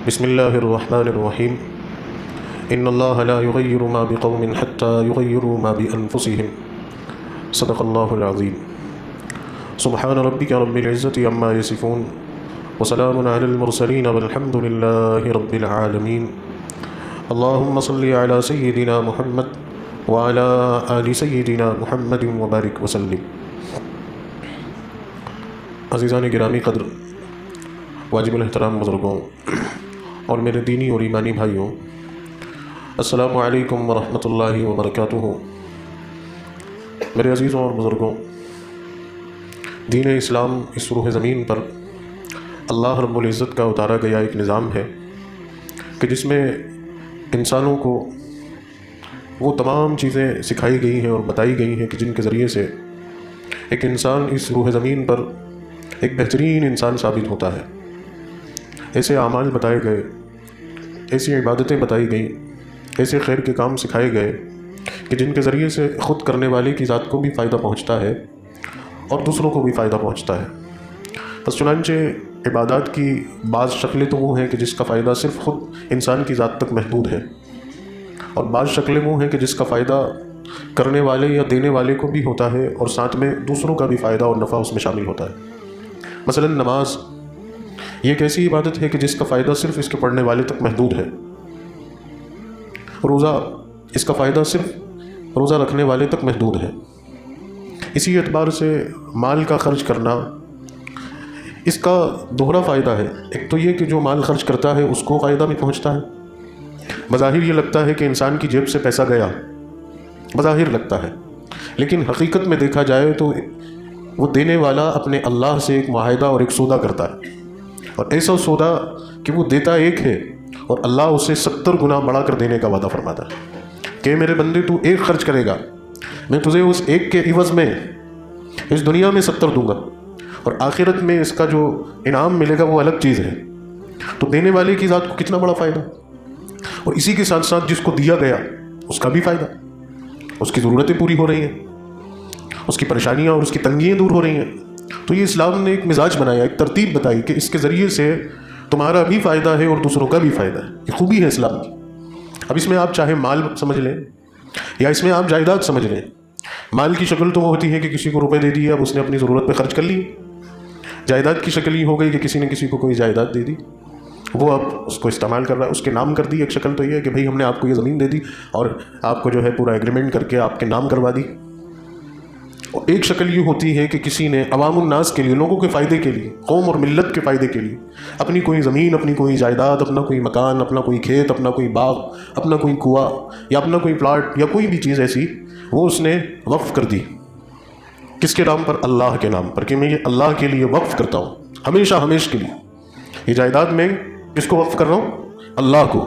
بسم اللہ الرحمن الرحیم ان اللہ لا یغیر ما بقوم حتی یغیروا ما بانفسهم صدق اللہ العظیم سبحان ربک رب العزة عما یصفون وسلام علی المرسلین والحمد للہ رب العالمین اللہم صل علی سیدنا محمد وعلی آل سیدنا محمد وبارک وسلم۔ عزیزان گرامی قدر، واجب الاحترام بزرگوں اور میرے دینی اور ایمانی بھائیوں، السلام علیکم ورحمۃ اللہ وبرکاتہ۔ میرے عزیزوں اور بزرگوں، دین اسلام اس روح زمین پر اللہ رب العزت کا اتارا گیا ایک نظام ہے کہ جس میں انسانوں کو وہ تمام چیزیں سکھائی گئی ہیں اور بتائی گئی ہیں کہ جن کے ذریعے سے ایک انسان اس روح زمین پر ایک بہترین انسان ثابت ہوتا ہے۔ ایسے اعمال بتائے گئے، ایسی عبادتیں بتائی گئیں، ایسے خیر کے کام سکھائے گئے کہ جن کے ذریعے سے خود کرنے والے کی ذات کو بھی فائدہ پہنچتا ہے اور دوسروں کو بھی فائدہ پہنچتا ہے۔ بس چنانچہ عبادات کی بعض شکلیں تو وہ ہیں کہ جس کا فائدہ صرف خود انسان کی ذات تک محدود ہے، اور بعض شکلیں وہ ہیں کہ جس کا فائدہ کرنے والے یا دینے والے کو بھی ہوتا ہے اور ساتھ میں دوسروں کا بھی فائدہ اور نفع اس میں شامل ہوتا ہے۔ مثلا نماز یہ ایک ایسی عبادت ہے کہ جس کا فائدہ صرف اس کے پڑھنے والے تک محدود ہے۔ روزہ، اس کا فائدہ صرف روزہ رکھنے والے تک محدود ہے۔ اسی اعتبار سے مال کا خرچ کرنا، اس کا دوہرا فائدہ ہے۔ ایک تو یہ کہ جو مال خرچ کرتا ہے اس کو فائدہ بھی پہنچتا ہے۔ بظاہر یہ لگتا ہے کہ انسان کی جیب سے پیسہ گیا، بظاہر لگتا ہے، لیکن حقیقت میں دیکھا جائے تو وہ دینے والا اپنے اللہ سے ایک معاہدہ اور ایک سودا کرتا ہے، اور ایسا سودا کہ وہ دیتا ایک ہے اور اللہ اسے 70 گنا بڑھا کر دینے کا وعدہ فرماتا ہے کہ میرے بندے تو ایک خرچ کرے گا، میں تجھے اس ایک کے عوض میں اس دنیا میں 70 دوں گا، اور آخرت میں اس کا جو انعام ملے گا وہ الگ چیز ہے۔ تو دینے والے کی ذات کو کتنا بڑا فائدہ، اور اسی کے ساتھ ساتھ جس کو دیا گیا اس کا بھی فائدہ، اس کی ضرورتیں پوری ہو رہی ہیں، اس کی پریشانیاں اور اس کی تنگیاں دور ہو رہی ہیں۔ تو یہ اسلام نے ایک مزاج بنایا، ایک ترتیب بتائی کہ اس کے ذریعے سے تمہارا بھی فائدہ ہے اور دوسروں کا بھی فائدہ ہے۔ یہ خوبی ہے اسلام کی۔ اب اس میں آپ چاہے مال سمجھ لیں یا اس میں آپ جائیداد سمجھ لیں۔ مال کی شکل تو وہ ہوتی ہے کہ کسی کو روپے دے دیے، اب اس نے اپنی ضرورت پہ خرچ کر لی۔ جائیداد کی شکل یہ ہو گئی کہ کسی نے کسی کو کوئی جائیداد دے دی، وہ اب اس کو استعمال کر رہا ہے، اس کے نام کر دی۔ ایک شکل تو یہ ہے کہ بھئی ہم نے آپ کو یہ زمین دے دی اور آپ کو جو ہے پورا ایگریمنٹ کر کے آپ کے نام کروا دی۔ اور ایک شکل یہ ہوتی ہے کہ کسی نے عوام الناس کے لیے، لوگوں کے فائدے کے لیے، قوم اور ملت کے فائدے کے لیے اپنی کوئی زمین، اپنی کوئی جائیداد، اپنا کوئی مکان، اپنا کوئی کھیت، اپنا کوئی باغ، اپنا کوئی کنواں یا اپنا کوئی پلاٹ یا کوئی بھی چیز ایسی وہ اس نے وقف کر دی۔ کس کے نام پر؟ اللہ کے نام پر، کہ میں یہ اللہ کے لیے وقف کرتا ہوں، ہمیشہ ہمیشہ کے لیے۔ یہ جائیداد میں کس کو وقف کر رہا ہوں؟ اللہ کو۔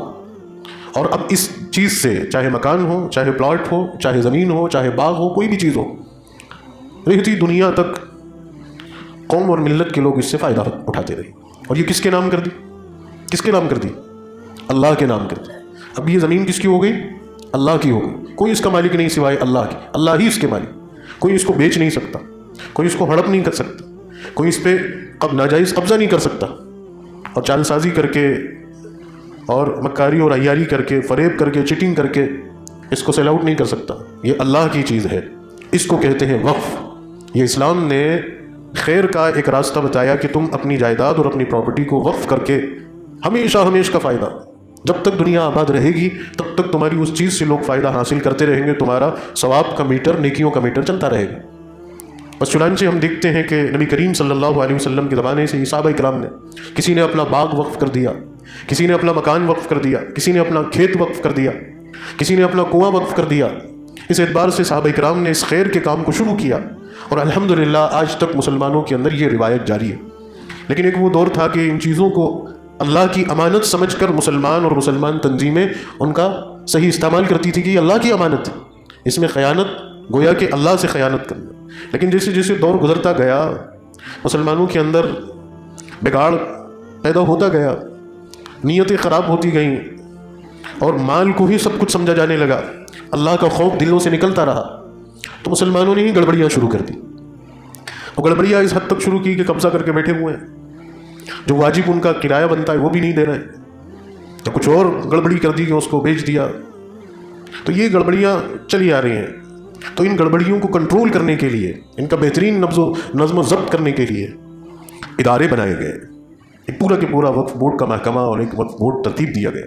اور اب اس چیز سے چاہے مکان ہو، چاہے پلاٹ ہو، چاہے زمین ہو، چاہے باغ ہو، کوئی بھی چیز ہو، رہتی دنیا تک قوم اور ملت کے لوگ اس سے فائدہ اٹھاتے رہے۔ اور یہ کس کے نام کر دی؟ کس کے نام کر دی؟ اللہ کے نام کر دی۔ اب یہ زمین کس کی ہو گئی؟ اللہ کی ہو گئی۔ کوئی اس کا مالک نہیں سوائے اللہ کی، اللہ ہی اس کے مالک۔ کوئی اس کو بیچ نہیں سکتا، کوئی اس کو ہڑپ نہیں کر سکتا، کوئی اس پہ ناجائز قبضہ نہیں کر سکتا، اور چال سازی کر کے اور مکاری اور عیاری کر کے، فریب کر کے، چیٹنگ کر کے اس کو سیل آؤٹ نہیں کر سکتا۔ یہ اللہ کی چیز ہے، اس کو کہتے ہیں وقف۔ یہ اسلام نے خیر کا ایک راستہ بتایا کہ تم اپنی جائیداد اور اپنی پراپرٹی کو وقف کر کے ہمیشہ ہمیشہ کا فائدہ، جب تک دنیا آباد رہے گی تب تک تمہاری اس چیز سے لوگ فائدہ حاصل کرتے رہیں گے، تمہارا ثواب کا میٹر، نیکیوں کا میٹر چلتا رہے گا۔ بس چنانچہ ہم دیکھتے ہیں کہ نبی کریم صلی اللہ علیہ وسلم کے زمانے سے صحابہ کرام نے، کسی نے اپنا باغ وقف کر دیا، کسی نے اپنا مکان وقف کر دیا، کسی نے اپنا کھیت وقف کر دیا، کسی نے اپنا کنواں وقف کر دیا۔ اس اعتبار سے صحابہ کرام نے اس خیر کے کام کو شروع کیا، اور الحمدللہ آج تک مسلمانوں کے اندر یہ روایت جاری ہے۔ لیکن ایک وہ دور تھا کہ ان چیزوں کو اللہ کی امانت سمجھ کر مسلمان اور مسلمان تنظیمیں ان کا صحیح استعمال کرتی تھی کہ یہ اللہ کی امانت ہے، اس میں خیانت گویا کہ اللہ سے خیانت کرنا۔ لیکن جیسے جیسے دور گزرتا گیا، مسلمانوں کے اندر بگاڑ پیدا ہوتا گیا، نیتیں خراب ہوتی گئیں، اور مال کو ہی سب کچھ سمجھا جانے لگا، اللہ کا خوف دلوں سے نکلتا رہا، تو مسلمانوں نے ہی گڑبڑیاں شروع کر دی۔ وہ گڑبڑیاں اس حد تک شروع کی کہ قبضہ کر کے بیٹھے ہوئے ہیں، جو واجب ان کا کرایہ بنتا ہے وہ بھی نہیں دے رہے، تو کچھ اور گڑبڑی کر دی کہ اس کو بیچ دیا. تو یہ گڑبڑیاں چلی آ رہی ہیں. تو ان گڑبڑیوں کو کنٹرول کرنے کے لیے، ان کا بہترین نظم و ضبط کرنے کے لیے ادارے بنائے گئے. ایک پورا کے پورا وقف بورڈ کا محکمہ اور ایک وقف بورڈ ترتیب دیا گیا.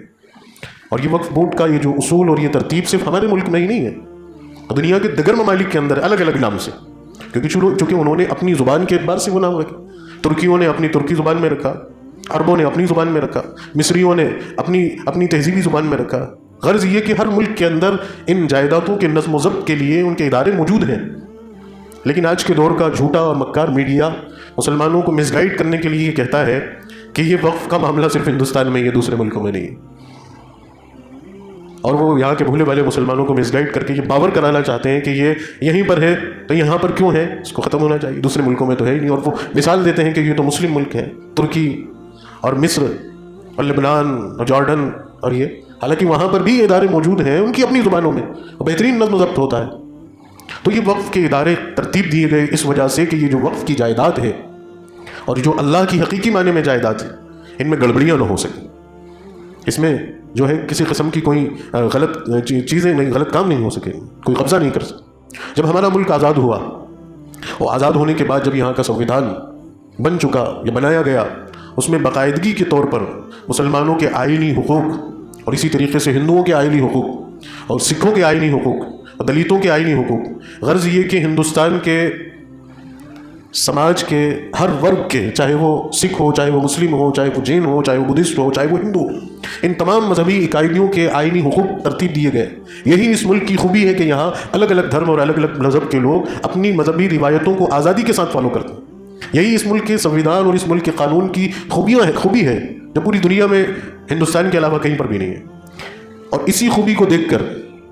اور یہ وقف بورڈ کا یہ جو اصول اور یہ ترتیب صرف ہمارے ملک میں ہی نہیں ہے، دنیا کے دیگر ممالک کے اندر الگ الگ نام سے، کیونکہ انہوں نے اپنی زبان کے اعتبار سے وہ نام رکھے. ترکیوں نے اپنی ترکی زبان میں رکھا، عربوں نے اپنی زبان میں رکھا، مصریوں نے اپنی تہذیبی زبان میں رکھا. غرض یہ کہ ہر ملک کے اندر ان جائیدادوں کے نظم و ضبط کے لیے ان کے ادارے موجود ہیں. لیکن آج کے دور کا جھوٹا اور مکار میڈیا مسلمانوں کو مس گائیڈ کرنے کے لیے یہ کہتا ہے کہ یہ وقف کا معاملہ صرف ہندوستان میں، یہ دوسرے ملکوں میں نہیں. اور وہ یہاں کے بھولے والے مسلمانوں کو مس گائیڈ کر کے یہ باور کرانا چاہتے ہیں کہ یہ یہیں پر ہے تو یہاں پر کیوں ہے، اس کو ختم ہونا چاہیے، دوسرے ملکوں میں تو ہے ہی نہیں. اور وہ مثال دیتے ہیں کہ یہ تو مسلم ملک ہیں، ترکی اور مصر اور لبنان اور جارڈن، اور یہ حالانکہ وہاں پر بھی ادارے موجود ہیں ان کی اپنی زبانوں میں، بہترین نظم و ضبط ہوتا ہے. تو یہ وقف کے ادارے ترتیب دیے گئے اس وجہ سے کہ یہ جو وقف کی جائیداد ہے اور جو اللہ کی حقیقی معنی میں جائیداد ہے، ان میں گڑبڑیاں نہ ہو سکیں. اس میں جو ہے کسی قسم کی کوئی غلط چیزیں نہیں، غلط کام نہیں ہو سکے، کوئی قبضہ نہیں کر سکے. جب ہمارا ملک آزاد ہوا، اور آزاد ہونے کے بعد جب یہاں کا سنویدھان بن چکا یا بنایا گیا، اس میں باقاعدگی کے طور پر مسلمانوں کے آئینی حقوق اور اسی طریقے سے ہندوؤں کے آئینی حقوق اور سکھوں کے آئینی حقوق اور دلتوں کے آئینی حقوق، غرض یہ کہ ہندوستان کے سماج کے ہر ورگ کے، چاہے وہ سکھ ہو، چاہے وہ مسلم ہو، چاہے وہ جین ہو، چاہے وہ بدھسٹ ہو، چاہے وہ ہندو ہو، ان تمام مذہبی اکائیوں کے آئینی حقوق ترتیب دیے گئے. یہی اس ملک کی خوبی ہے کہ یہاں الگ الگ دھرم اور الگ الگ مذہب کے لوگ اپنی مذہبی روایتوں کو آزادی کے ساتھ فالو کرتے ہیں. یہی اس ملک کے سنویدھان اور اس ملک کے قانون کی خوبی ہے جو پوری دنیا میں ہندوستان کے علاوہ کہیں پر بھی نہیں ہے. اور اسی خوبی کو دیکھ کر،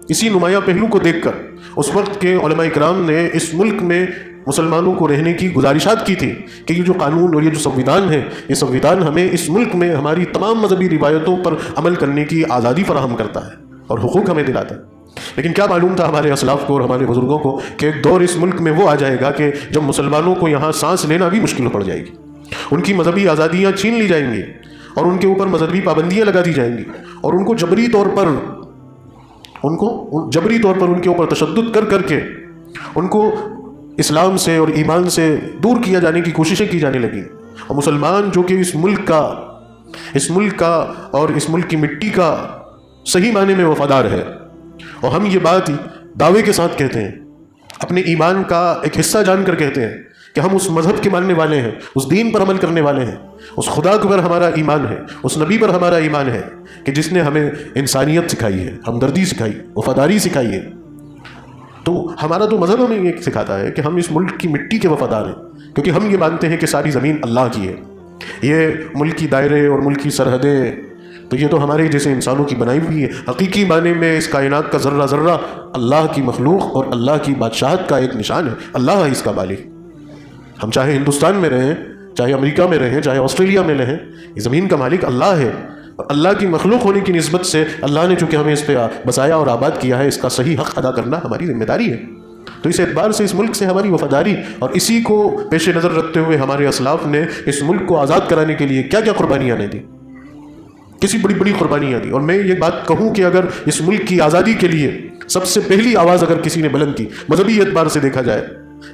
اسی نمایاں پہلو کو دیکھ کر اس وقت کے علماء کرام نے اس ملک میں مسلمانوں کو رہنے کی گزارشات کی تھی کہ یہ جو قانون اور یہ جو سنویدھان ہے، یہ سنویدھان ہمیں اس ملک میں ہماری تمام مذہبی روایتوں پر عمل کرنے کی آزادی فراہم کرتا ہے اور حقوق ہمیں دلاتا ہے. لیکن کیا معلوم تھا ہمارے اسلاف کو اور ہمارے بزرگوں کو کہ ایک دور اس ملک میں وہ آ جائے گا کہ جب مسلمانوں کو یہاں سانس لینا بھی مشکل پڑ جائے گی، ان کی مذہبی آزادیاں چھین لی جائیں گی اور ان کے اوپر مذہبی پابندیاں لگا دی جائیں گی اور ان کو جبری طور پر ان کے اوپر تشدد کر کے ان کو اسلام سے اور ایمان سے دور کیا جانے کی کوششیں کی جانے لگیں. اور مسلمان جو کہ اس ملک کا اور اس ملک کی مٹی کا صحیح معنی میں وفادار ہے، اور ہم یہ بات دعوے کے ساتھ کہتے ہیں، اپنے ایمان کا ایک حصہ جان کر کہتے ہیں کہ ہم اس مذہب کے ماننے والے ہیں، اس دین پر عمل کرنے والے ہیں، اس خدا پر ہمارا ایمان ہے، اس نبی پر ہمارا ایمان ہے کہ جس نے ہمیں انسانیت سکھائی ہے، ہمدردی سکھائی، وفاداری سکھائی ہے. تو ہمارا تو مذہب ہمیں یہ سکھاتا ہے کہ ہم اس ملک کی مٹی کے وفادار ہیں، کیونکہ ہم یہ مانتے ہیں کہ ساری زمین اللہ کی ہے. یہ ملکی دائرے اور ملکی سرحدیں تو یہ تو ہمارے جیسے انسانوں کی بنائی ہوئی ہے. حقیقی معنی میں اس کائنات کا ذرہ ذرہ اللہ کی مخلوق اور اللہ کی بادشاہت کا ایک نشان ہے. اللہ ہے اس کا مالک. ہم چاہے ہندوستان میں رہیں، چاہے امریکہ میں رہیں، چاہے آسٹریلیا میں رہیں، یہ زمین کا مالک اللہ ہے. اور اللہ کی مخلوق ہونے کی نسبت سے اللہ نے چونکہ ہمیں اس پہ بسایا اور آباد کیا ہے، اس کا صحیح حق ادا کرنا ہماری ذمہ داری ہے. تو اس اعتبار سے اس ملک سے ہماری وفاداری اور اسی کو پیش نظر رکھتے ہوئے ہمارے اسلاف نے اس ملک کو آزاد کرانے کے لیے کیا کیا قربانیاں نے دی، کسی بڑی بڑی قربانیاں دی. اور میں یہ بات کہوں کہ اگر اس ملک کی آزادی کے لیے سب سے پہلی آواز اگر کسی نے بلند کی، مذہبی اعتبار سے دیکھا جائے،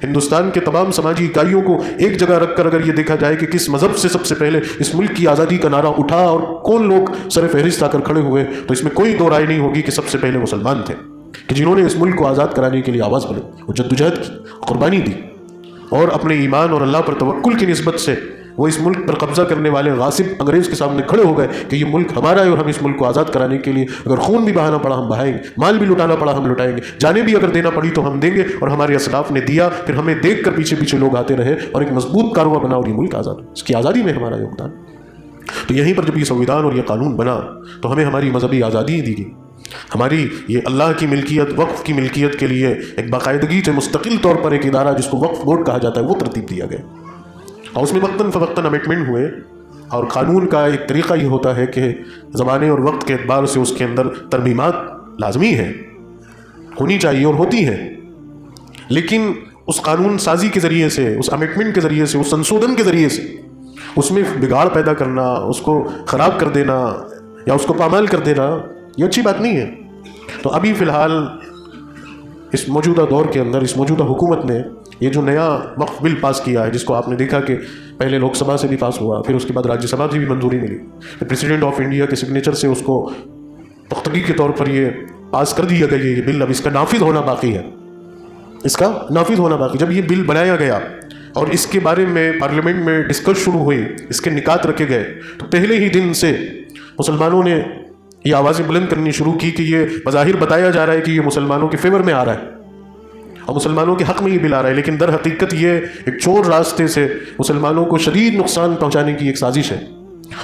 ہندوستان کے تمام سماجی اکائیوں کو ایک جگہ رکھ کر اگر یہ دیکھا جائے کہ کس مذہب سے سب سے پہلے اس ملک کی آزادی کا نعرہ اٹھا اور کون لوگ سر فہرست آ کر کھڑے ہوئے، تو اس میں کوئی دو رائے نہیں ہوگی کہ سب سے پہلے مسلمان تھے، کہ جنہوں نے اس ملک کو آزاد کرانے کے لیے آواز بلند، وہ جدوجہد کی، قربانی دی، اور اپنے ایمان اور اللہ پر توکل کی نسبت سے وہ اس ملک پر قبضہ کرنے والے غاصب انگریز کے سامنے کھڑے ہو گئے کہ یہ ملک ہمارا ہے اور ہم اس ملک کو آزاد کرانے کے لیے اگر خون بھی بہانا پڑا ہم بہائیں گے، مال بھی لٹانا پڑا ہم لٹائیں گے، جانیں بھی اگر دینا پڑی تو ہم دیں گے. اور ہمارے اسلاف نے دیا، پھر ہمیں دیکھ کر پیچھے پیچھے لوگ آتے رہے اور ایک مضبوط کارواں بنا اور یہ ملک آزاد. اس کی آزادی میں ہمارا یوگدان. تو یہیں پر جب یہ سنویدھان اور یہ قانون بنا تو ہمیں ہماری مذہبی آزادی دی گئی. ہماری یہ اللہ کی ملکیت، وقف کی ملکیت کے لیے ایک باقاعدگی سے مستقل طور پر ایک ادارہ جس کو وقف بورڈ کہا جاتا ہے وہ ترتیب دیا گیا، اور اس میں وقتاً فوقتاً امنڈمنٹ ہوئے. اور قانون کا ایک طریقہ یہ ہوتا ہے کہ زمانے اور وقت کے اعتبار سے اس کے اندر ترمیمات لازمی ہیں، ہونی چاہیے اور ہوتی ہیں، لیکن اس قانون سازی کے ذریعے سے، اس امنڈمنٹ کے ذریعے سے، اس سنشودھن کے ذریعے سے اس میں بگاڑ پیدا کرنا، اس کو خراب کر دینا، یا اس کو پامال کر دینا یہ اچھی بات نہیں ہے. تو ابھی فی الحال اس موجودہ دور کے اندر اس موجودہ حکومت نے یہ جو نیا وقف بل پاس کیا ہے، جس کو آپ نے دیکھا کہ پہلے لوک سبھا سے بھی پاس ہوا، پھر اس کے بعد راجیہ سبھا سے بھی منظوری ملی، پھر پریزیڈنٹ آف انڈیا کے سگنیچر سے اس کو پختگی کے طور پر یہ پاس کر دیا گیا یہ بل. اب اس کا نافذ ہونا باقی ہے، اس کا نافذ ہونا باقی. جب یہ بل بنایا گیا اور اس کے بارے میں پارلیمنٹ میں ڈسکس شروع ہوئی، اس کے نکات رکھے گئے، تو پہلے ہی دن سے مسلمانوں نے یہ آوازیں بلند کرنی شروع کی کہ یہ بظاہر بتایا جا رہا ہے کہ یہ مسلمانوں کے فیور میں آ رہا ہے اور مسلمانوں کے حق میں یہ بل آ رہا ہے، لیکن در حقیقت یہ ایک چور راستے سے مسلمانوں کو شدید نقصان پہنچانے کی ایک سازش ہے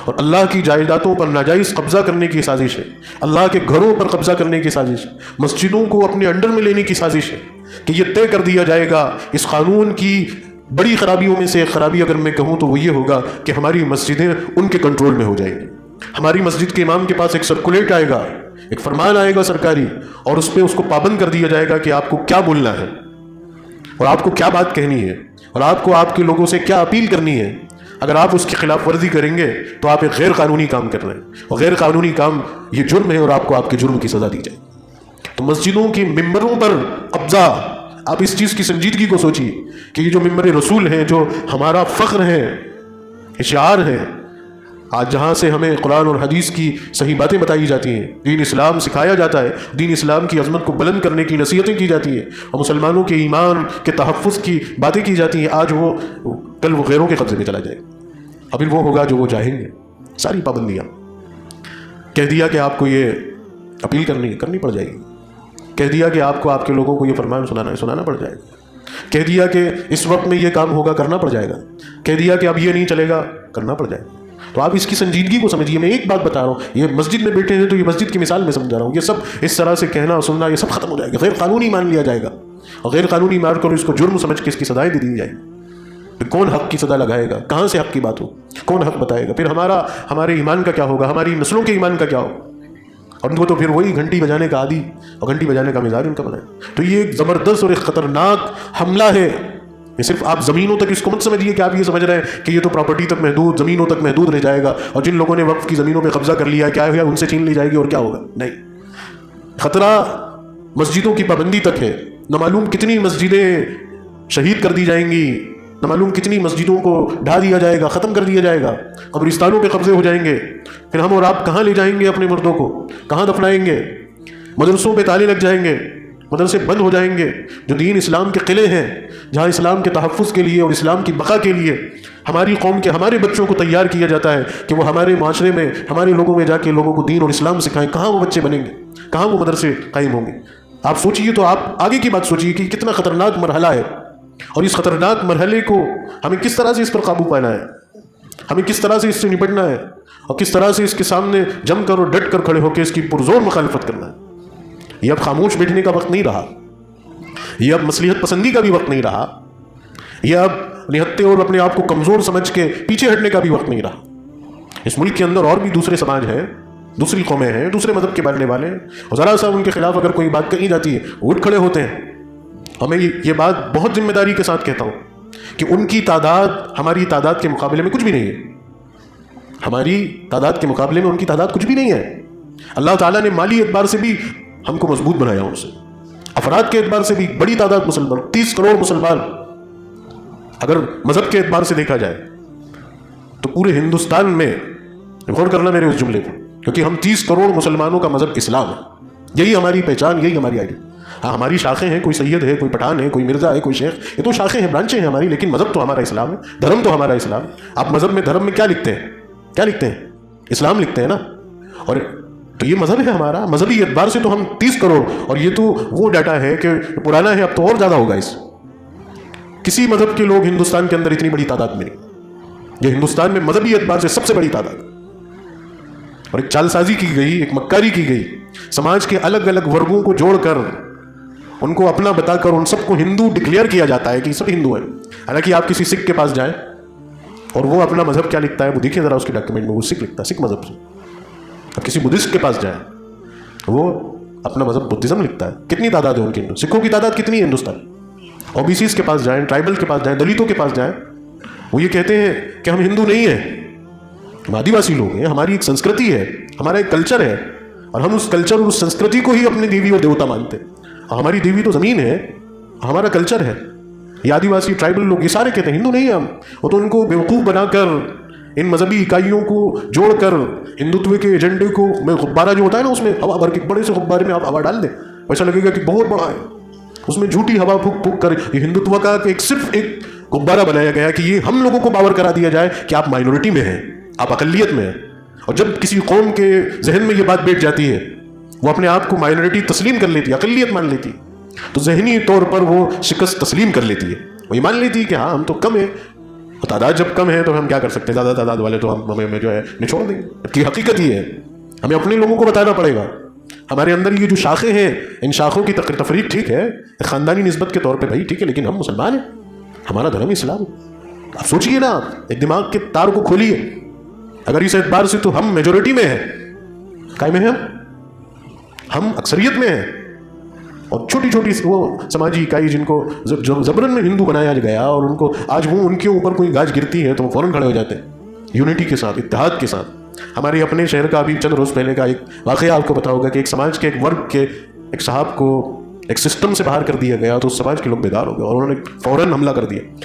اور اللہ کی جائیدادوں پر ناجائز قبضہ کرنے کی سازش ہے، اللہ کے گھروں پر قبضہ کرنے کی سازش ہے، مسجدوں کو اپنے انڈر میں لینے کی سازش ہے کہ یہ طے کر دیا جائے گا. اس قانون کی بڑی خرابیوں میں سے ایک خرابی اگر میں کہوں تو وہ یہ ہوگا کہ ہماری مسجدیں ان کے کنٹرول میں ہو جائیں گی. ہماری مسجد کے امام کے پاس ایک سرکولیٹ آئے گا، ایک فرمان آئے گا سرکاری، اور اس پہ اس کو پابند کر دیا جائے گا کہ آپ کو کیا بولنا ہے اور آپ کو کیا بات کہنی ہے اور آپ کو آپ کے لوگوں سے کیا اپیل کرنی ہے. اگر آپ اس کی خلاف ورزی کریں گے تو آپ ایک غیر قانونی کام کر رہے ہیں اور غیر قانونی کام یہ جرم ہے اور آپ کو آپ کے جرم کی سزا دی جائے. تو مسجدوں کے ممبروں پر قبضہ، آپ اس چیز کی سنجیدگی کو سوچیے کہ یہ جو ممبر رسول ہیں، جو ہمارا فخر ہے، اشعار ہے، آج جہاں سے ہمیں قرآن اور حدیث کی صحیح باتیں بتائی جاتی ہیں، دین اسلام سکھایا جاتا ہے، دین اسلام کی عظمت کو بلند کرنے کی نصیحتیں کی جاتی ہیں اور مسلمانوں کے ایمان کے تحفظ کی باتیں کی جاتی ہیں، آج وہ کل وہ غیروں کے قبضے میں چلا جائے. ابھی وہ ہوگا جو وہ چاہیں گے. ساری پابندیاں کہہ دیا کہ آپ کو یہ اپیل کرنی پڑ جائے گی، کہہ دیا کہ آپ کو آپ کے لوگوں کو یہ فرمان سنانا پڑ جائے گا، کہہ دیا کہ اس وقت میں یہ کام ہوگا کرنا پڑ جائے گا، کہہ دیا کہ اب یہ نہیں چلے گا کرنا پڑ جائے گا. تو آپ اس کی سنجیدگی کو سمجھیے. میں ایک بات بتا رہا ہوں، یہ مسجد میں بیٹھے ہیں تو یہ مسجد کی مثال میں سمجھا رہا ہوں، یہ سب اس طرح سے کہنا اور سننا یہ سب ختم ہو جائے گا، غیر قانونی مان لیا جائے گا اور غیر قانونی مار کر اس کو جرم سمجھ کے اس کی سزائیں دے دی جائیں گی. کون حق کی سزا لگائے گا؟ کہاں سے حق کی بات ہو؟ کون حق بتائے گا؟ پھر ہمارے ایمان کا کیا ہوگا؟ ہماری نسلوں کے ایمان کا کیا ہوگا؟ اور ان کو تو پھر وہی گھنٹی بجانے کا عادی اور گھنٹی بجانے کا مزاج ان کا بنا ہے. تو یہ ایک زبردست اور ایک خطرناک حملہ ہے. یہ صرف آپ زمینوں تک اس کو مت سمجھیے کہ آپ یہ سمجھ رہے ہیں کہ یہ تو پراپرٹی تک محدود، زمینوں تک محدود رہ جائے گا اور جن لوگوں نے وقف کی زمینوں پہ قبضہ کر لیا ہے کیا ہوگا، ان سے چھین لی جائے گی اور کیا ہوگا. نہیں، خطرہ مسجدوں کی پابندی تک ہے. نہ معلوم کتنی مسجدیں شہید کر دی جائیں گی، نہ معلوم کتنی مسجدوں کو ڈھا دیا جائے گا، ختم کر دیا جائے گا، قبرستانوں پہ قبضے ہو جائیں گے. پھر ہم اور آپ کہاں لے جائیں گے اپنے مردوں کو؟ کہاں دفنائیں گے؟ مدرسوں پہ تالے لگ جائیں گے، مدرسے بند ہو جائیں گے جو دین اسلام کے قلعے ہیں، جہاں اسلام کے تحفظ کے لیے اور اسلام کی بقا کے لیے ہماری قوم کے ہمارے بچوں کو تیار کیا جاتا ہے کہ وہ ہمارے معاشرے میں ہمارے لوگوں میں جا کے لوگوں کو دین اور اسلام سکھائیں. کہاں وہ بچے بنیں گے؟ کہاں وہ مدرسے قائم ہوں گے؟ آپ سوچیے. تو آپ آگے کی بات سوچیے کہ کتنا خطرناک مرحلہ ہے اور اس خطرناک مرحلے کو ہمیں کس طرح سے اس پر قابو پانا ہے، ہمیں کس طرح سے اس سے نپٹنا ہے اور کس طرح سے اس کے سامنے جم کر اور ڈٹ کر کھڑے ہو کے اس کی پرزور مخالفت کرنا ہے. یہ اب خاموش بیٹھنے کا وقت نہیں رہا، یہ اب مصلحت پسندی کا بھی وقت نہیں رہا، یہ اب نہتے اور اپنے آپ کو کمزور سمجھ کے پیچھے ہٹنے کا بھی وقت نہیں رہا. اس ملک کے اندر اور بھی دوسرے سماج ہیں، دوسری قومیں ہیں، دوسرے مذہب کے ماننے والے ہیں، اور ذرا سا ان کے خلاف اگر کوئی بات کہی جاتی ہے اٹھ کھڑے ہوتے ہیں. ہمیں یہ بات بہت ذمہ داری کے ساتھ کہتا ہوں کہ ان کی تعداد ہماری تعداد کے مقابلے میں کچھ بھی نہیں ہے. ہماری تعداد کے مقابلے میں ان کی تعداد کچھ بھی نہیں ہے. اللہ تعالیٰ نے مالی اعتبار سے بھی ہم کو مضبوط بنایا ان سے، افراد کے اعتبار سے بھی بڑی تعداد مسلمان، 30 کروڑ مسلمان. اگر مذہب کے اعتبار سے دیکھا جائے تو پورے ہندوستان میں، غور کرنا میرے اس جملے پر، کیونکہ ہم 30 کروڑ مسلمانوں کا مذہب اسلام ہے، یہی ہماری پہچان، یہی ہماری آئیڈی. ہاں ہماری شاخیں ہیں، کوئی سید ہے، کوئی پٹھان ہے، کوئی مرزا ہے، کوئی شیخ، یہ تو شاخیں ہیں، برانچیں ہیں ہماری، لیکن مذہب تو ہمارا اسلام ہے، دھرم تو ہمارا اسلام. آپ مذہب میں دھرم میں کیا لکھتے ہیں؟ کیا لکھتے ہیں؟ اسلام لکھتے ہیں نا. اور تو یہ مذہب ہے ہمارا. مذہبی اعتبار سے تو ہم 30 کروڑ، اور یہ تو وہ ڈیٹا ہے کہ پرانا ہے، اب تو اور زیادہ ہوگا. کسی مذہب کے لوگ ہندوستان کے اندر اتنی بڑی تعداد میں نہیں. یہ ہندوستان میں مذہبی اعتبار سے سب سے بڑی تعداد، اور ایک چال سازی کی گئی، ایک مکاری کی گئی، سماج کے الگ الگ ورگوں کو جوڑ کر ان کو اپنا بتا کر ان سب کو ہندو ڈکلیئر کیا جاتا ہے کہ سب ہندو ہیں. حالانکہ آپ کسی سکھ کے پاس جائیں اور وہ اپنا مذہب کیا لکھتا ہے وہ دیکھیں ذرا اس کے ڈاکیومنٹ میں، وہ سکھ لکھتا ہے، سکھ مذہب سے. اب کسی بدھسٹ کے پاس جائیں وہ اپنا مذہب بدھزم لکھتا ہے. کتنی تعداد ہے ان کی؟ سکھوں کی تعداد کتنی ہے ہندوستان؟ او بی سیز کے پاس جائیں، ٹرائبل کے پاس جائیں، دلتوں کے پاس جائیں، وہ یہ کہتے ہیں کہ ہم ہندو نہیں ہیں، ہم آدیواسی لوگ ہیں، ہماری ایک سنسکرتی ہے، ہمارا ایک کلچر ہے اور ہم اس کلچر اور اس سنسکرتی کو ہی اپنی دیوی اور دیوتا مانتے ہیں. ہماری دیوی تو زمین ہے, ہمارا کلچر ہے. یہ آدیواسی ٹرائبل لوگ یہ سارے کہتے ہیں ہندو نہیں ہیں ہم. وہ تو ان کو بیوقوف بنا کر ان مذہبی اکائیوں کو جوڑ کر ہندوتو کے ایجنڈے کو میں غبارہ جو ہوتا ہے نا اس میں ہوا بھر کے بڑے سے غبارے میں آپ ہوا ڈال دیں, ایسا لگے گا کہ بہت بڑا ہے. اس میں جھوٹی ہوا پھونک پھونک کر یہ ہندوتو کا صرف ایک غبارہ بنایا گیا کہ یہ ہم لوگوں کو باور کرا دیا جائے کہ آپ مائنورٹی میں ہیں, آپ اقلیت میں ہیں. اور جب کسی قوم کے ذہن میں یہ بات بیٹھ جاتی ہے, وہ اپنے آپ کو مائنورٹی تسلیم کر لیتی ہے, اقلیت مان لیتی ہے, تو ذہنی طور پر وہ شکست تسلیم کر لیتی ہے. وہ یہ مان لیتی ہے کہ ہاں ہم تو کم ہیں, تعداد جب کم ہے تو ہم کیا کر سکتے ہیں, زیادہ تعداد والے تو ہمیں جو ہے نچوڑ دیں گے. کی حقیقت یہ ہے, ہمیں اپنے لوگوں کو بتانا پڑے گا. ہمارے اندر یہ جو شاخیں ہیں, ان شاخوں کی تفریق ٹھیک ہے, خاندانی نسبت کے طور پہ بھائی ٹھیک ہے, لیکن ہم مسلمان ہیں, ہمارا دھرم اسلام ہے. آپ سوچئے نا, ایک دماغ کے تار کو کھولیے. اگر اس اعتبار سے تو ہم میجورٹی میں ہیں, کائے میں ہیں ہم اکثریت میں ہیں. اور چھوٹی چھوٹی وہ سماجی اکائی جن کو زبرن میں ہندو بنایا گیا, اور ان کو آج وہ ان کے اوپر کوئی گاج گرتی ہے تو وہ فوراً کھڑے ہو جاتے ہیں یونٹی کے ساتھ, اتحاد کے ساتھ. ہمارے اپنے شہر کا ابھی چند روز پہلے کا ایک واقعہ آپ کو پتا ہوگا کہ ایک سماج کے ایک ورگ کے ایک صاحب کو ایک سسٹم سے باہر کر دیا گیا, تو اس سماج کے لوگ بیدار ہو گئے اور انہوں نے فوراً حملہ کر دیا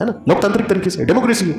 ہے نا, لوک تانترک طریقے سے, ڈیموکریسی ہے,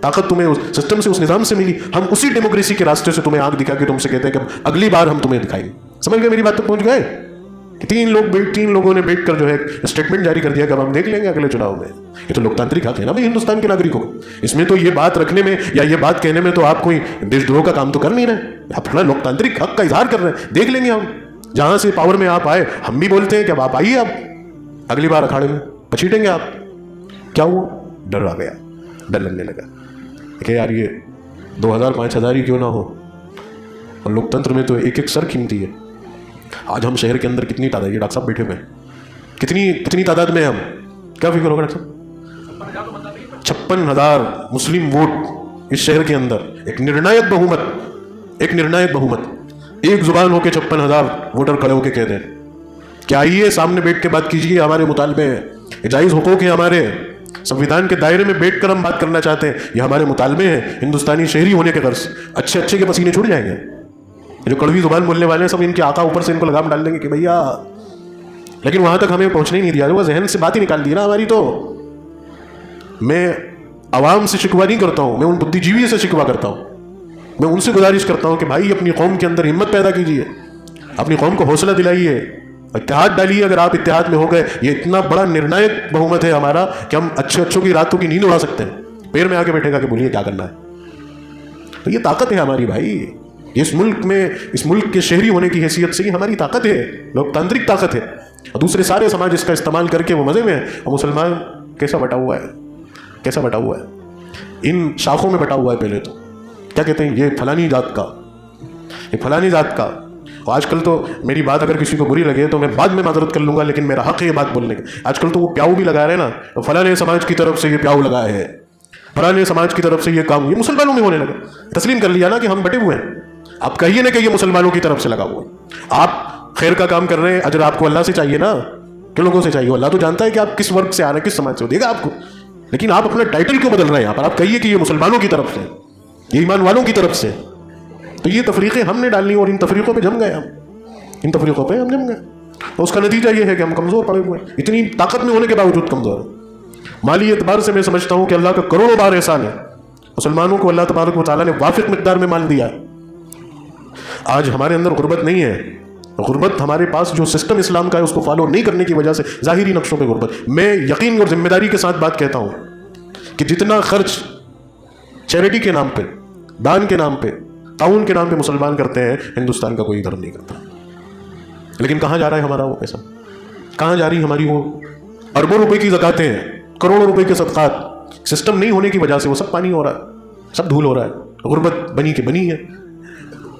طاقت تمہیں اس سسٹم سے, اس نظام سے ملی. ہم اسی ڈیموکریسی کے راستے سے تمہیں آنکھ دکھا کے تم سے کہتے ہیں کہ اگلی بار ہم تمہیں دکھائیں گے. سمجھ گئے میری بات تک پہنچ گئے کہ تین لوگوں نے بیٹھ کر جو ہے اسٹیٹمنٹ جاری کر دیا کہ اب ہم دیکھ لیں گے اگلے چناؤ میں. یہ تو لوکتانترک حق ہے نا بھائی ہندوستان کے ناگرکوں کو. اس میں تو یہ بات رکھنے میں یا یہ بات کہنے میں تو آپ کوئی دیش دروہ کا کام تو کر نہیں رہے, آپ اپنا لوکتانترک حق کا اظہار کر رہے ہیں. دیکھ لیں گے ہم, جہاں سے پاور میں آپ آئے, ہم بھی بولتے ہیں کہ اب آپ آئیے, اب اگلی بار اکھاڑے میں پچھیٹیں گے آپ. کیا ہوا, ڈر آ گیا, ڈر لگنے لگا کہ یار یہ 2000 5000 ہی کیوں نہ ہو, اور لوکتنتر میں تو ایک ایک سر قیمتی ہے. آج ہم شہر کے اندر کتنی تعداد, یہ ڈاکٹر صاحب بیٹھے ہوئے ہیں, کتنی تعداد میں ہم, کیا فکر ہوگا ڈاکٹر صاحب, 56,000 مسلم ووٹ اس شہر کے اندر, ایک نرنائک بہومت, ایک زبان ہو کے 56,000 ووٹر کھڑے ہو کے کہہ دیں کہ آئیے سامنے بیٹھ کے بات کیجیے, ہمارے مطالبے ہیں, جائز حقوق ہیں ہمارے, سنویدھان کے دائرے میں بیٹھ کر ہم بات کرنا چاہتے ہیں, یہ ہمارے مطالبے ہیں ہندوستانی شہری ہونے کے غرض. اچھے کے پسینے چھوٹ جائیں گے. جو کڑوی زبان بولنے والے ہیں سب ان کے آقا اوپر سے ان کو لگام ڈال دیں گے کہ بھیا, لیکن وہاں تک ہمیں پہنچنے ہی نہیں دیا, وہ ذہن سے بات ہی نکال دی نا ہماری. تو میں عوام سے شکوہ نہیں کرتا ہوں, میں ان بدھی جیوی سے شکوہ کرتا ہوں. میں ان سے گزارش کرتا ہوں کہ بھائی اپنی قوم کے اندر ہمت پیدا کیجیے, اپنی قوم کو حوصلہ دلائیے, اتحاد ڈالیے. اگر آپ اتحاد میں ہو گئے, یہ اتنا بڑا نرنائک بہومت ہے ہمارا کہ ہم اچھوں کی راتوں کی نیند اڑا سکتے ہیں. پیر میں آ کے بیٹھے گا کہ بولیے کیا کرنا ہے. تو یہ طاقت ہے ہماری بھائی, یہ اس ملک کے شہری ہونے کی حیثیت سے یہ ہماری طاقت ہے, لوکتانترک طاقت ہے. اور دوسرے سارے سماج اس کا استعمال کر کے وہ مزے میں ہے. اور مسلمان کیسا بٹا ہوا ہے, ان شاخوں میں بٹا ہوا ہے. پہلے تو کیا کہتے ہیں, یہ فلانی ذات کا. آج کل تو میری بات اگر کسی کو بری لگے تو میں بعد میں معذرت کر لوں گا, لیکن میرا حق ہے یہ بات بولنے کا. آج کل تو وہ پیاؤ بھی لگا رہے ہیں نا, تو فلاں سماج کی طرف سے یہ پیاؤ لگا ہے, فلاں سماج کی طرف سے یہ کام, یہ مسلمانوں میں ہونے لگا. تسلیم کر لیا نا کہ ہم بٹے ہوئے ہیں. آپ کہیے نا کہ یہ مسلمانوں کی طرف سے لگا ہوا ہے. آپ خیر کا کام کر رہے ہیں, اجر آپ کو اللہ سے چاہیے نا, کہ لوگوں سے چاہیے. اللہ تو جانتا ہے کہ آپ کس ورگ سے آ رہے ہیں, کس سماج سے, دے گا آپ کو. لیکن آپ اپنا ٹائٹل کیوں بدل رہے ہیں یہاں پر؟ آپ کہیے کہ یہ مسلمانوں کی طرف سے, یہ ایمان والوں کی طرف سے. تو یہ تفریقیں ہم نے ڈالنی, اور ان تفریقوں پہ جم گئے ہم. تو اس کا نتیجہ یہ ہے کہ ہم کمزور پڑے ہوئے ہیں, اتنی طاقت میں ہونے کے باوجود کمزور ہیں. مالی اعتبار سے میں سمجھتا ہوں کہ اللہ کا کروڑوں بار احسان ہے, مسلمانوں کو اللہ تبارک و تعالیٰ نے وافق مقدار میں مال دیا. آج ہمارے اندر غربت نہیں ہے. غربت ہمارے پاس جو سسٹم اسلام کا ہے اس کو فالو نہیں کرنے کی وجہ سے ظاہری نقشوں پہ غربت. میں یقین اور ذمہ داری کے ساتھ بات کہتا ہوں کہ جتنا خرچ چیریٹی کے نام پہ, دان کے نام پہ, تعاون کے نام پہ مسلمان کرتے ہیں, ہندوستان کا کوئی دھرم نہیں کرتا. لیکن کہاں جا رہا ہے ہمارا وہ پیسہ, کہاں جا رہی ہماری وہ اربوں روپے کی زکاتیں, کروڑوں روپے کے صدقات. سسٹم نہیں ہونے کی وجہ سے وہ سب پانی ہو رہا ہے, سب دھول ہو رہا ہے. غربت بنی کے بنی ہے.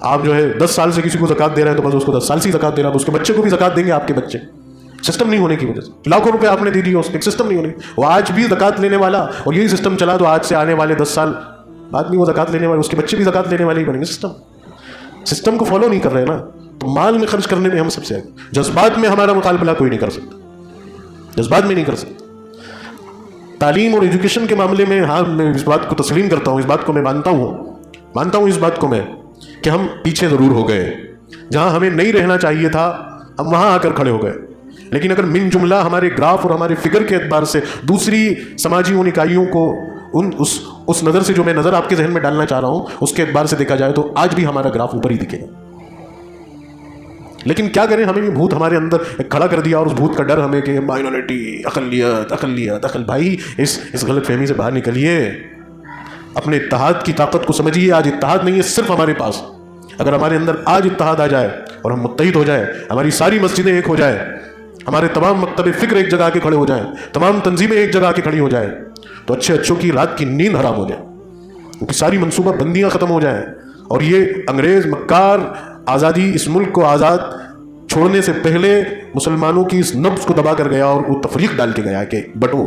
آپ جو ہے 10 سال سے کسی کو زکات دے رہے ہیں تو بس اس کو 10 سال سے زکات دے رہا ہے, اس کے بچے کو بھی زکات دیں گے آپ کے بچے. سسٹم نہیں ہونے کی وجہ سے لاکھوں روپے آپ نے دے دی, ایک سسٹم نہیں ہونے. وہ آج بھی زکات لینے والا, اور یہی سسٹم چلا تو آج سے آنے والے 10 سال بعد بھی وہ زکات لینے والے, اس کے بچے بھی زکات لینے والے ہی بنیں گے. سسٹم کو فالو نہیں کر رہے نا. تو مال میں خرچ کرنے میں ہم سب سے جذبات میں ہمارا مقابلہ کوئی نہیں کر سکتا, جذبات میں نہیں کر سکتا. تعلیم اور ایجوکیشن کے معاملے میں ہاں میں اس بات کو تسلیم کرتا ہوں, اس بات کو میں مانتا ہوں اس بات کو میں کہ ہم پیچھے ضرور ہو گئے. جہاں ہمیں نہیں رہنا چاہیے تھا ہم وہاں آ کر کھڑے ہو گئے. لیکن اگر من جملہ ہمارے گراف اور ہمارے فگر کے اعتبار سے دوسری سماجی ان اکائیوں کو اس نظر سے جو میں نظر آپ کے ذہن میں ڈالنا چاہ رہا ہوں اس کے اعتبار سے دیکھا جائے تو آج بھی ہمارا گراف اوپر ہی دکھے گا. لیکن کیا کریں, ہمیں یہ بھوت ہمارے اندر کھڑا کر دیا, اور اس بھوت کا ڈر ہمیں کہ مائنورٹی, اقلیت بھائی اس غلط فہمی سے باہر نکلیے. اپنے اتحاد کی طاقت کو سمجھیے. آج اتحاد نہیں ہے صرف ہمارے پاس. اگر ہمارے اندر آج اتحاد آ جائے اور ہم متحد ہو جائے, ہماری ساری مسجدیں ایک ہو جائے, ہمارے تمام مکتب فکر ایک جگہ آ کے کھڑے ہو جائیں, تمام تنظیمیں ایک جگہ آ کے کھڑی ہو جائیں, تو اچھوں کی رات کی نیند حرام ہو جائے, کیونکہ ساری منصوبہ بندیاں ختم ہو جائیں. اور یہ انگریز مکار آزادی اس ملک کو آزاد چھوڑنے سے پہلے مسلمانوں کی اس نبض کو دبا کر گیا اور وہ تفریق ڈال کے گیا کہ بٹو,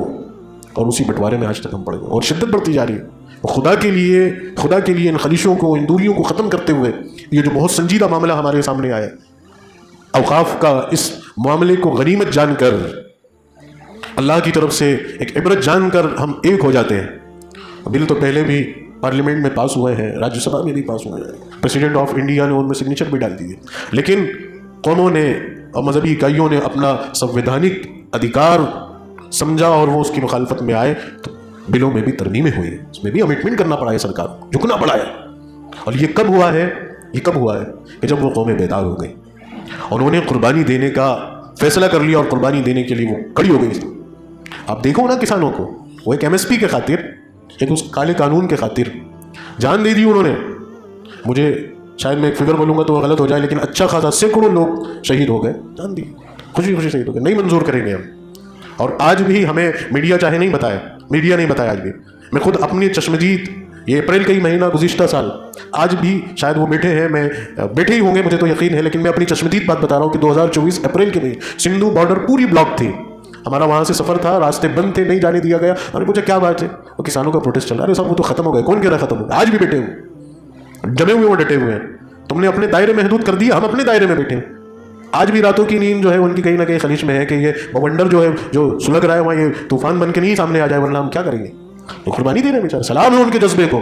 اور اسی بٹوارے میں آج تک ہم پڑے ہوئے اور شدت بڑھتی جا رہی ہے. خدا کے لیے ان خلیشوں کو, ان دوریوں کو ختم کرتے ہوئے یہ جو بہت سنجیدہ معاملہ ہمارے سامنے آیا, اوقاف کا اس معاملے کو غنیمت جان کر, اللہ کی طرف سے ایک عبرت جان کر ہم ایک ہو جاتے ہیں. بل تو پہلے بھی پارلیمنٹ میں پاس ہوئے ہیں, راجیہ سبھا میں بھی پاس ہوئے ہیں, پریزیڈنٹ آف انڈیا نے ان میں سگنیچر بھی ڈال دیے, لیکن قوموں نے اور مذہبی اکائیوں نے اپنا سنویدھانک ادھیکار سمجھا اور وہ اس کی مخالفت میں آئے تو بلوں میں بھی ترمیمیں ہوئی, اس میں بھی کمٹمنٹ کرنا پڑا ہے, سرکار کو جھکنا پڑا ہے. اور یہ کب ہوا ہے کہ جب وہ قومیں بیدار ہو گئی اور انہوں نے قربانی دینے کا فیصلہ کر لیا, اور قربانی دینے کے لیے وہ کھڑی ہو گئی. آپ دیکھو نا کسانوں کو, وہ ایک MSP کے خاطر, ایک اس کالے قانون کے خاطر جان دے دی انہوں نے. مجھے شاید میں ایک فگر بولوں گا تو وہ غلط ہو جائے, لیکن اچھا خاصا سینکڑوں لوگ شہید ہو گئے, جان دی, خوشی شہید ہو گئے. نہیں منظور کریں گے ہم. اور آج بھی ہمیں میڈیا چاہے نہیں بتایا آج بھی. میں خود اپنی چشمدید, یہ اپریل کا ہی مہینہ گزشتہ سال, آج بھی شاید وہ بیٹھے ہیں, میں بیٹھے ہی ہوں گے مجھے تو یقین ہے, لیکن میں اپنی چشمدید بات بتا رہا ہوں کہ 2024 اپریل کے مہینے سندھو بارڈر پوری بلاک تھی, ہمارا وہاں سے سفر تھا, راستے بند تھے, نہیں جانے دیا گیا. میں نے پوچھا کیا بات ہے, وہ کسانوں کا پروٹیسٹ چل رہا ہے. صاحب وہ تو ختم ہو گئے. کون کہہ رہا ختم ہو گیا؟ آج بھی بیٹھے ہوئے, جمے ہوئے, وہ ڈٹے ہوئے ہیں. تم نے اپنے دائرے محدود کر دیا, ہم اپنے دائرے میں بیٹھے ہیں. آج بھی راتوں کی نیند جو ہے ان کی کہیں نہ کہیں خلیج میں ہے کہ یہ بونڈر جو ہے جو سلگ رہا ہے وہاں یہ طوفان بن کے نہیں سامنے آ جائے, ورنہ ہم کیا کریں گے. تو قربانی دے رہے ہیں بیچارے, سلام ہے ان کے جذبے کو,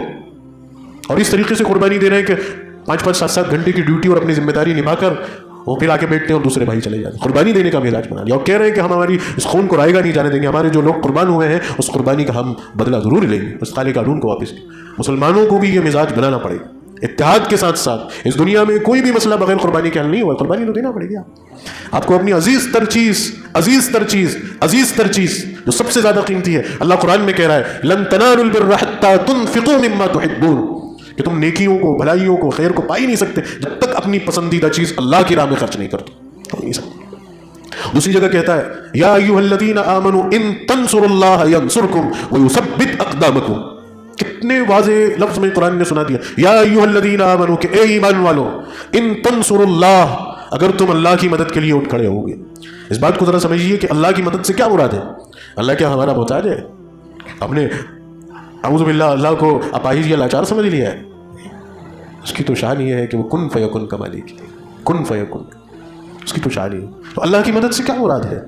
اور اس طریقے سے قربانی دے رہے ہیں کہ 5-5, 7-7 گھنٹے کی ڈیوٹی اور اپنی ذمہ داری نبھا کر وہ پھر آ کے بیٹھتے ہیں اور دوسرے بھائی چلے جاتے ہیں. قربانی دینے کا مزاج بنا لیا, اور کہہ رہے ہیں کہ ہم ہماری اس خون کو رائے گا نہیں جانے دیں گے, ہمارے جو لوگ قربان ہوئے ہیں اس قربانی کا ہم بدلہ ضرور لیں گے, اس کالے قانون کو واپس. مسلمانوں کو بھی یہ مزاج بنانا پڑے گا اتحاد کے ساتھ ساتھ. اس دنیا میں کوئی بھی مسئلہ بغیر قربانی کے حل نہیں ہوا, قربانی تو دینا پڑے گی. آپ کو اپنی عزیز تر چیز جو سب سے زیادہ قیمتی ہے, اللہ قرآن میں کہہ رہا ہے لن تنالوا البر حتى تنفقوا مما تحبون, کہ تم نیکیوں کو, بھلائیوں کو, خیر کو پا ہی نہیں سکتے جب تک اپنی پسندیدہ چیز اللہ کی راہ میں خرچ نہیں کرتے. دوسری جگہ کہتا ہے یا ایھا الذین آمنوا ان تنصروا اللہ ینصرکم ویثبت اقدامکم. کتنے واضح لفظ میں قرآن نے سنا دیا, یا ایھا الذین آمنوا, کہ اے ایمان والو, ان تنصروا اللہ, اگر تم اللہ کی مدد کے لیے اٹھ کھڑے ہوگے. اس بات کو ذرا سمجھیے کہ اللہ کی مدد سے کیا مراد ہے. اللہ کیا ہمارا محتاج ہے؟ ہم نے اعوذ باللہ اللہ کو اپاہج یا لاچار سمجھ لیا ہے. اس کی تو شان یہ ہے کہ وہ کن فیکن کا مالک ہے, کن فیکن, اس کی تو شان یہ ہے. تو اللہ کی مدد سے کیا مراد ہے,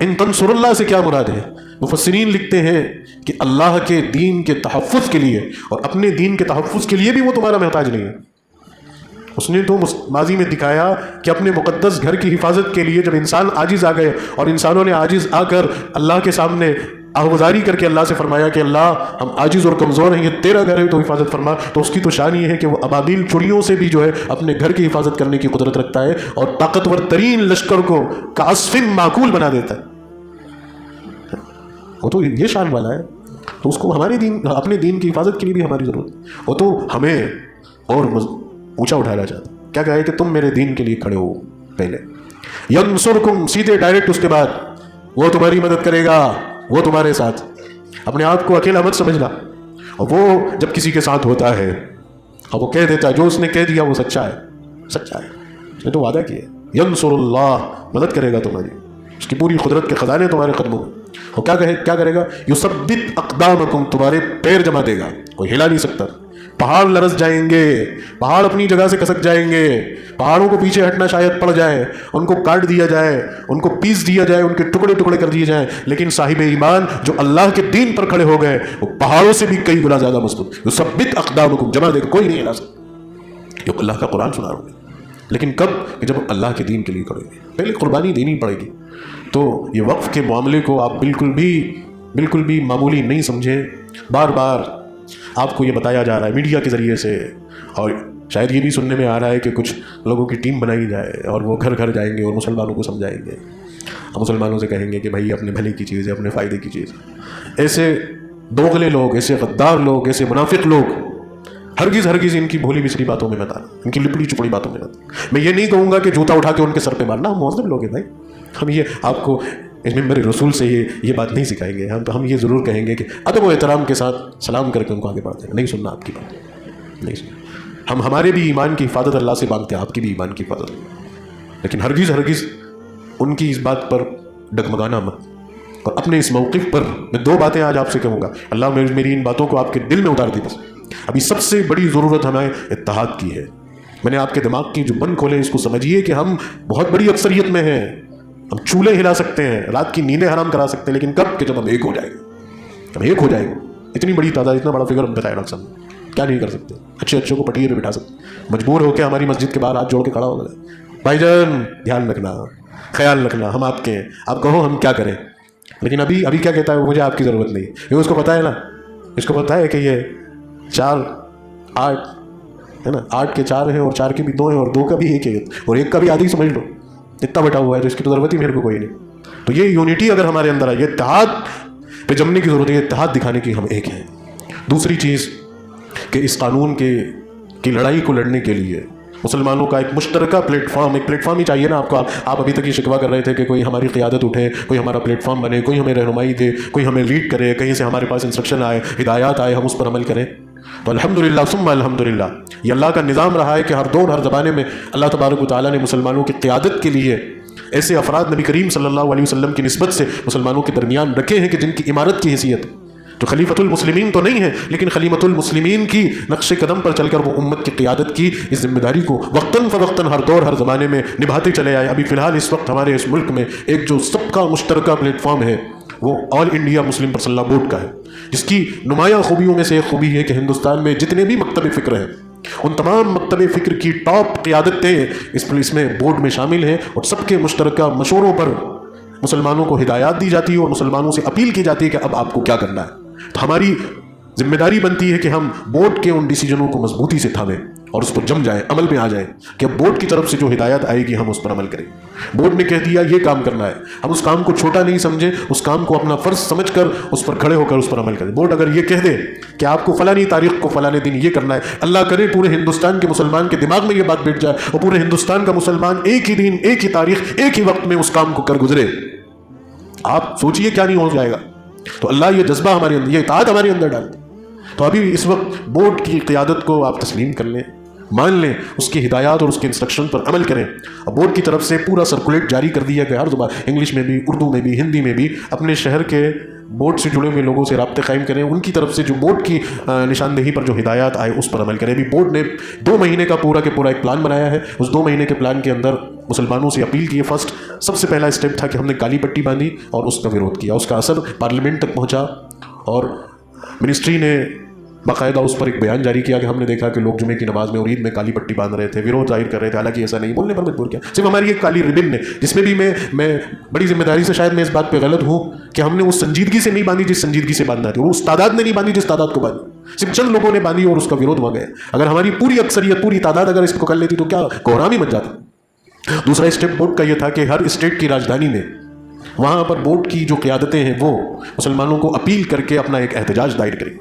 ان تنصر اللہ سے کیا مراد ہے؟ مفسرین لکھتے ہیں کہ اللہ کے دین کے تحفظ کے لیے اور اپنے دین کے تحفظ کے لیے بھی وہ تمہارا محتاج نہیں ہے. اس نے تو ماضی میں دکھایا کہ اپنے مقدس گھر کی حفاظت کے لیے جب انسان عاجز آ گئے اور انسانوں نے عاجز آ کر اللہ کے سامنے آہوازاری کر کے اللہ سے فرمایا کہ اللہ ہم عاجز اور کمزور ہیں, یہ تیرا گھر ہے تو حفاظت فرما, تو اس کی تو شان یہ ہے کہ وہ ابابیل چڑیوں سے بھی جو ہے اپنے گھر کی حفاظت کرنے کی قدرت رکھتا ہے اور طاقتور ترین لشکر کو کعصف معقول بنا دیتا ہے. وہ تو یہ شان والا ہے, تو اس کو ہمارے دین, اپنے دین کی حفاظت کے لیے بھی ہماری ضرورت ہے. وہ تو ہمیں اور اونچا اٹھانا چاہتا ہے. کیا کہا ہے کہ تم میرے دین کے لیے کھڑے ہو, پہلے ینصرکم, سیدھے ڈائریکٹ اس کے بعد وہ تمہاری مدد کرے گا, وہ تمہارے ساتھ. اپنے آپ کو اکیلا مت سمجھنا. اور وہ جب کسی کے ساتھ ہوتا ہے اور وہ کہہ دیتا ہے جو اس نے کہہ دیا وہ سچا ہے, سچا ہے, اس نے تو وعدہ کیا ہے ینصر اللہ, مدد کرے گا تمہاری, اس کی پوری قدرت کے خزانے تمہارے قدموں میں. اور کیا کیا کرے گا, یثبت اقدامکم, تمہارے پیر جما دے گا, کوئی ہلا نہیں سکتا, پہاڑ لرز جائیں گے، پہاڑ اپنی جگہ سے کھسک جائیں گے، پہاڑوں کو پیچھے ہٹنا شاید پڑ جائے، ان کو کاٹ دیا جائے، ان کو پیس دیا جائے، ان کے ٹکڑے ٹکڑے کر دیے جائیں، لیکن صاحب ایمان جو اللہ کے دین پر کھڑے ہو گئے وہ پہاڑوں سے بھی کئی گنا زیادہ مضبوط. یثبت اقدامکم، جمع دے کوئی نہیں ہلا سکتا. یہ اللہ کا قرآن سنا رہا ہے، لیکن کب؟ کہ جب اللہ کے دین کے لیے کھڑے گے. پہلے قربانی دینی پڑے گی. تو یہ وقف کے معاملے کو آپ بالکل بھی معمولی نہیں سمجھیں. بار بار آپ کو یہ بتایا جا رہا ہے میڈیا کے ذریعے سے، اور شاید یہ بھی سننے میں آ رہا ہے کہ کچھ لوگوں کی ٹیم بنائی جائے اور وہ گھر گھر جائیں گے اور مسلمانوں کو سمجھائیں گے، مسلمانوں سے کہیں گے کہ بھائی اپنے بھلے کی چیز ہے، اپنے فائدے کی چیز. ایسے دوغلے لوگ، ایسے غدار لوگ، ایسے منافق لوگ ہرگز ان کی بھولی بسری باتوں میں مت آنا، ان کی لپڑی چپڑی باتوں میں مت. میں یہ نہیں کہوں گا کہ جوتا اٹھا کے ان کے سر پہ مارنا، ہم مہذب لوگ ہیں بھائی. ہم یہ آپ کو اس ممبر رسول سے یہ بات نہیں سکھائیں گے. ہم یہ ضرور کہیں گے کہ ادب و احترام کے ساتھ سلام کر کے ان کو آگے بڑھتے ہیں. نہیں سننا آپ کی بات، نہیں سننا. ہم ہمارے بھی ایمان کی حفاظت اللہ سے مانگتے ہیں، آپ کی بھی ایمان کی حفاظت، لیکن ہرگز ان کی اس بات پر ڈگمگانا مت. اور اپنے اس موقف پر میں 2 باتیں آج آپ سے کہوں گا. اللہ میری ان باتوں کو آپ کے دل میں اتار دی. بس ابھی سب سے بڑی ضرورت ہمیں اتحاد کی ہے. میں نے آپ کے دماغ کی جو بند کھولے اس کو سمجھیے کہ ہم بہت بڑی اکثریت میں ہیں. ہم چولہے ہلا سکتے ہیں، رات کی نیندیں حرام کرا سکتے ہیں، لیکن کب؟ کہ جب ہم ایک ہو جائیں گے. ہم ایک ہو جائیں گے. اتنی بڑی تعداد، اتنا بڑا فگر ہم بتایا ڈاکٹر صاحب، کیا نہیں کر سکتے؟ اچھے کو پٹیے پہ بٹھا سکتے، مجبور ہو کے ہماری مسجد کے باہر ہاتھ جوڑ کے کھڑا ہو گئے. بھائی جان دھیان رکھنا، خیال رکھنا، ہم آپ کے ہیں، آپ کہو ہم کیا کریں. لیکن ابھی کیا کہتا ہے وہ؟ مجھے آپ کی ضرورت نہیں. یہ اس کو پتہ ہے نا، اس کو پتہ ہے کہ یہ 4 8 ہے نا، 8 کے 4 ہیں اور 4 کے بھی 2 ہیں اور 2 کا بھی 1 ہے اور 1 کا بھی آدھی سمجھ لو، اتنا بٹا ہوا ہے. تو اس کی تو ضرورت ہی میرے کو کوئی نہیں. تو یہ یونٹی اگر ہمارے اندر آئی، یہ اتحاد پہ جمنے کی ضرورت ہے، اتحاد دکھانے کی ہم ایک ہیں. دوسری چیز کہ اس قانون کی لڑائی کو لڑنے کے لیے مسلمانوں کا ایک مشترکہ پلیٹ فارم ہی چاہیے نا آپ کو. آپ ابھی تک یہ شکوہ کر رہے تھے کہ کوئی ہماری قیادت اٹھے، کوئی ہمارا پلیٹ فارم بنے، کوئی ہمیں رہنمائی دے، کوئی ہمیں لیڈ کرے، کہیں سے ہمارے پاس انسٹرکشن آئے، ہدایات آئے، ہم اس پر عمل کریں. تو الحمدللہ ثم الحمدللہ یہ اللہ کا نظام رہا ہے کہ ہر دور ہر زمانے میں اللہ تبارک و تعالیٰ نے مسلمانوں کی قیادت کے لیے ایسے افراد نبی کریم صلی اللہ علیہ وسلم کی نسبت سے مسلمانوں کے درمیان رکھے ہیں کہ جن کی امارت کی حیثیت تو خلیفۃ المسلمین تو نہیں ہے، لیکن خلیفۃ المسلمین کی نقش قدم پر چل کر وہ امت کی قیادت کی اس ذمہ داری کو وقتاً فوقتاً ہر دور ہر زمانے میں نبھاتے چلے آئے. ابھی فی الحال اس وقت ہمارے اس ملک میں ایک جو سب کا مشترکہ پلیٹ فارم ہے وہ آل انڈیا مسلم پرسنل لا بورڈ کا ہے، جس کی نمایاں خوبیوں میں سے ایک خوبی ہے کہ ہندوستان میں جتنے بھی مکتب فکر ہیں ان تمام مکتب فکر کی ٹاپ قیادتیں اس میں بورڈ میں شامل ہیں، اور سب کے مشترکہ مشوروں پر مسلمانوں کو ہدایات دی جاتی ہے اور مسلمانوں سے اپیل کی جاتی ہے کہ اب آپ کو کیا کرنا ہے. تو ہماری ذمہ داری بنتی ہے کہ ہم بورڈ کے ان ڈیسیجنوں کو مضبوطی سے تھامیں اور اس پر جم جائیں، عمل میں آ جائیں کہ اب بورڈ کی طرف سے جو ہدایت آئے گی ہم اس پر عمل کریں. بورڈ نے کہہ دیا یہ کام کرنا ہے، ہم اس کام کو چھوٹا نہیں سمجھیں، اس کام کو اپنا فرض سمجھ کر اس پر کھڑے ہو کر اس پر عمل کریں. بورڈ اگر یہ کہہ دے کہ آپ کو فلانی تاریخ کو فلانے دن یہ کرنا ہے، اللہ کرے پورے ہندوستان کے مسلمان کے دماغ میں یہ بات بیٹھ جائے اور پورے ہندوستان کا مسلمان ایک ہی دن، ایک ہی تاریخ، ایک ہی وقت میں اس کام کو کر گزرے، آپ سوچئے کیا نہیں ہو جائے گا. تو اللہ یہ جذبہ ہمارے اندر، یہ اطاعت ہمارے اندر ڈالتے. تو ابھی اس وقت بورڈ کی قیادت کو آپ تسلیم کر لیں، مان لیں، اس کی ہدایات اور اس کے انسٹرکشن پر عمل کریں. اب بورڈ کی طرف سے پورا سرکولیٹ جاری کر دیا گیا ہر زبان، انگلش میں بھی، اردو میں بھی، ہندی میں بھی. اپنے شہر کے بورڈ سے جڑے ہوئے لوگوں سے رابطے قائم کریں، ان کی طرف سے جو بورڈ کی نشاندہی پر جو ہدایات آئے اس پر عمل کریں. ابھی بورڈ نے 2 مہینے کا پورا ایک پلان بنایا ہے. اس 2 مہینے کے پلان کے اندر مسلمانوں سے اپیل کی. سب سے پہلا اسٹیپ تھا کہ ہم نے کالی پٹی باندھی اور اس کا ویرودھ کیا. اس کا اثر پارلیمنٹ تک پہنچا اور منسٹری نے باقاعدہ اس پر ایک بیان جاری کیا کہ ہم نے دیکھا کہ لوگ جمعے کی نماز میں اور عید میں کالی پٹی باندھ رہے تھے، ویرودھ ظاہر کر رہے تھے. حالانکہ ایسا نہیں، بولنے پر مجبور کیا. صرف ہماری ایک کالی ربن نے، جس میں بھی میں بڑی ذمہ داری سے شاید میں اس بات پہ غلط ہوں کہ ہم نے اس سنجیدگی سے نہیں باندھی جس سنجیدگی سے باندھنا تھی، اور اس تعداد نے نہیں باندھی جس تعداد کو باندھی. صرف چند لوگوں نے باندھی اور اس کا ویرودھ ہو گیا. اگر ہماری پوری اکثریت، پوری تعداد اگر اس کو کر لیتی تو کیا کوہرام ہی مچ جاتا. دوسرا اسٹیپ بورڈ کا یہ تھا کہ ہر اسٹیٹ کی راجدھانی میں وہاں پر بورڈ کی جو قیادتیں ہیں وہ مسلمانوں کو اپیل کر کے اپنا ایک احتجاج دائر کریں.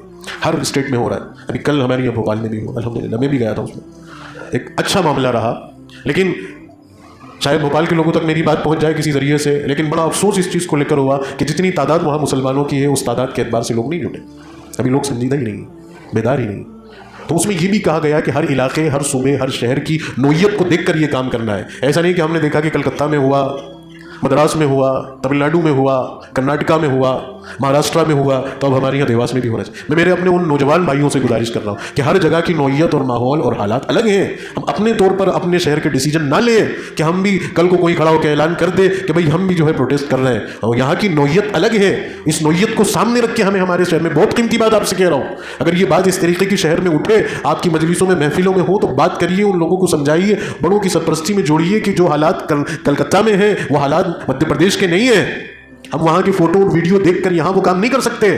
ہر اسٹیٹ میں ہو رہا ہے. ابھی کل ہمارے یہاں بھوپال میں بھی ہوا، الحمدللہ میں بھی گیا تھا. اس میں ایک اچھا معاملہ رہا، لیکن شاید بھوپال کے لوگوں تک میری بات پہنچ جائے کسی ذریعے سے. لیکن بڑا افسوس اس چیز کو لے کر ہوا کہ جتنی تعداد وہاں مسلمانوں کی ہے اس تعداد کے اعتبار سے لوگ نہیں جٹے. ابھی لوگ سنجیدہ ہی نہیں، بیدار ہی نہیں. تو اس میں یہ بھی کہا گیا کہ ہر علاقے، ہر صوبے، ہر شہر کی نوعیت کو دیکھ کر یہ کام کرنا ہے. ایسا نہیں کہ ہم نے دیکھا کہ کلکتہ میں ہوا، مدراس میں ہوا، تمل ناڈو میں ہوا، کرناٹکا میں ہوا مہاراشٹر میں ہوا تو اب ہمارے یہاں دیواس میں بھی ہونا چاہیے. میں میرے اپنے ان نوجوان بھائیوں سے گزارش کر رہا ہوں کہ ہر جگہ کی نوعیت اور ماحول اور حالات الگ ہیں. ہم اپنے طور پر اپنے شہر کے ڈیسیجن نہ لیں کہ ہم بھی کل کو کوئی کھڑا ہو کے اعلان کر دے کہ بھئی ہم بھی جو ہے پروٹیسٹ کر رہے ہیں. اور یہاں کی نوعیت الگ ہے. اس نوعیت کو سامنے رکھ کے ہمیں ہمارے شہر میں بہت قیمتی بات آپ سے کہہ رہا ہوں. اگر یہ بات اس طریقے کی شہر میں اٹھے, آپ کی مجلسوں میں محفلوں میں ہو, تو بات کریے, ان لوگوں کو سمجھائیے, بڑوں کی سرپرستی میں جوڑیے کہ جو حالات کلکتہ میں ہیں وہ حالات مدھیہ پردیش کے نہیں ہیں. ہم وہاں کی فوٹو اور ویڈیو دیکھ کر یہاں وہ کام نہیں کر سکتے.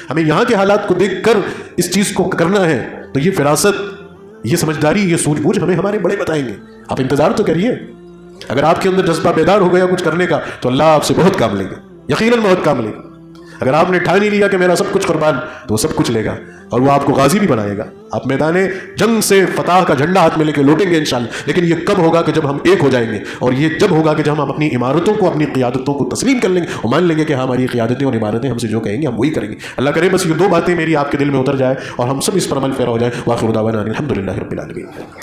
ہمیں یہاں کے حالات کو دیکھ کر اس چیز کو کرنا ہے. تو یہ فراست, یہ سمجھداری, یہ سوجھ بوجھ ہمیں ہمارے بڑے بتائیں گے. آپ انتظار تو کریے. اگر آپ کے اندر جذبہ بیدار ہو گیا کچھ کرنے کا تو اللہ آپ سے بہت کام لے گا, یقیناً بہت کام لے گا. اگر آپ نے ٹھان نہیں لیا کہ میرا سب کچھ قربان, تو وہ سب کچھ لے گا اور وہ آپ کو غازی بھی بنائے گا. آپ میدان جنگ سے فتح کا جھنڈا ہاتھ میں لے کے لوٹیں گے انشاءاللہ. لیکن یہ کب ہوگا کہ جب ہم ایک ہو جائیں گے, اور یہ جب ہوگا کہ جب ہم اپنی عمارتوں کو, اپنی قیادتوں کو تسلیم کر لیں گے اور مان لیں گے کہ ہماری قیادتیں اور عمارتیں ہم سے جو کہیں گے ہم وہی کریں گے. اللہ کرے بس یہ دو باتیں میری آپ کے دل میں اتر جائے اور ہم سب اس پر عمل پیرا ہو جائے. وآخر دعوانا الحمدللہ رب العالمین.